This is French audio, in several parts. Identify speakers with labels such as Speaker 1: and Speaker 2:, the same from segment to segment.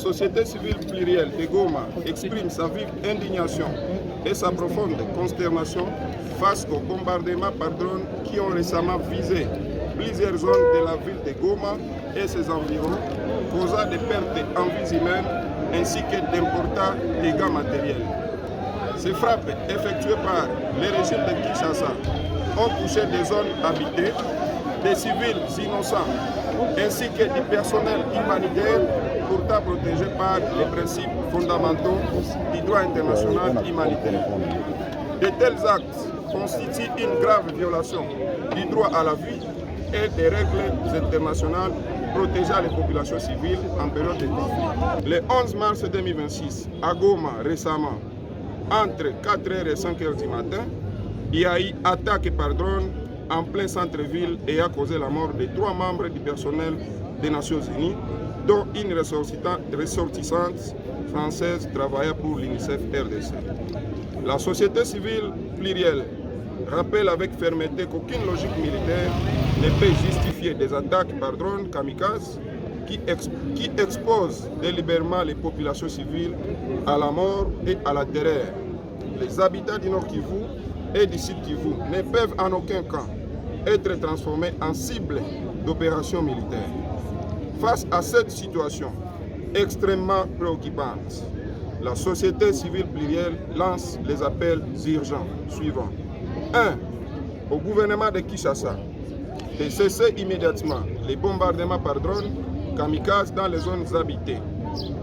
Speaker 1: La société civile plurielle de Goma exprime sa vive indignation et sa profonde consternation face aux bombardements par drone qui ont récemment visé plusieurs zones de la ville de Goma et ses environs, causant des pertes en vies humaines ainsi que d'importants dégâts matériels. Ces frappes effectuées par le régime de Kinshasa ont touché des zones habitées, des civils innocents ainsi que du personnel humanitaire pourtant protégé par les principes fondamentaux du droit international humanitaire. De tels actes constituent une grave violation du droit à la vie et des règles internationales protégeant les populations civiles en période de conflit. Le 11 mars 2026, à Goma récemment, entre 4h et 5h du matin, il y a eu attaque par drone en plein centre-ville et a causé la mort de 3 membres du personnel des Nations Unies, dont une ressortissante française travaillant pour l'UNICEF RDC. La société civile plurielle rappelle avec fermeté qu'aucune logique militaire ne peut justifier des attaques par drone kamikaze qui exposent délibérément les populations civiles à la mort et à la terreur. Les habitants du Nord Kivu et du Sud Kivu ne peuvent en aucun cas être transformés en cible d'opérations militaires. Face à cette situation extrêmement préoccupante, la société civile plurielle lance les appels urgents suivants. 1. Au gouvernement de Kinshasa de cesser immédiatement les bombardements par drone kamikazes dans les zones habitées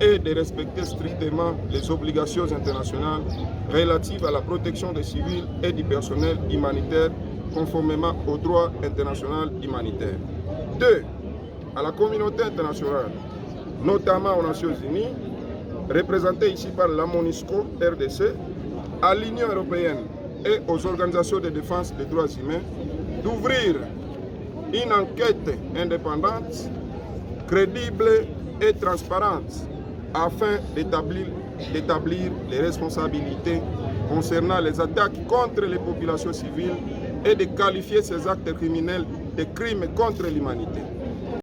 Speaker 1: et de respecter strictement les obligations internationales relatives à la protection des civils et du personnel humanitaire conformément au droit international humanitaire. 2. À la communauté internationale, notamment aux Nations Unies, représentée ici par la MONUSCO RDC, à l'Union européenne et aux organisations de défense des droits humains, d'ouvrir une enquête indépendante, crédible et transparente afin d'établir les responsabilités concernant les attaques contre les populations civiles et de qualifier ces actes criminels de crimes contre l'humanité.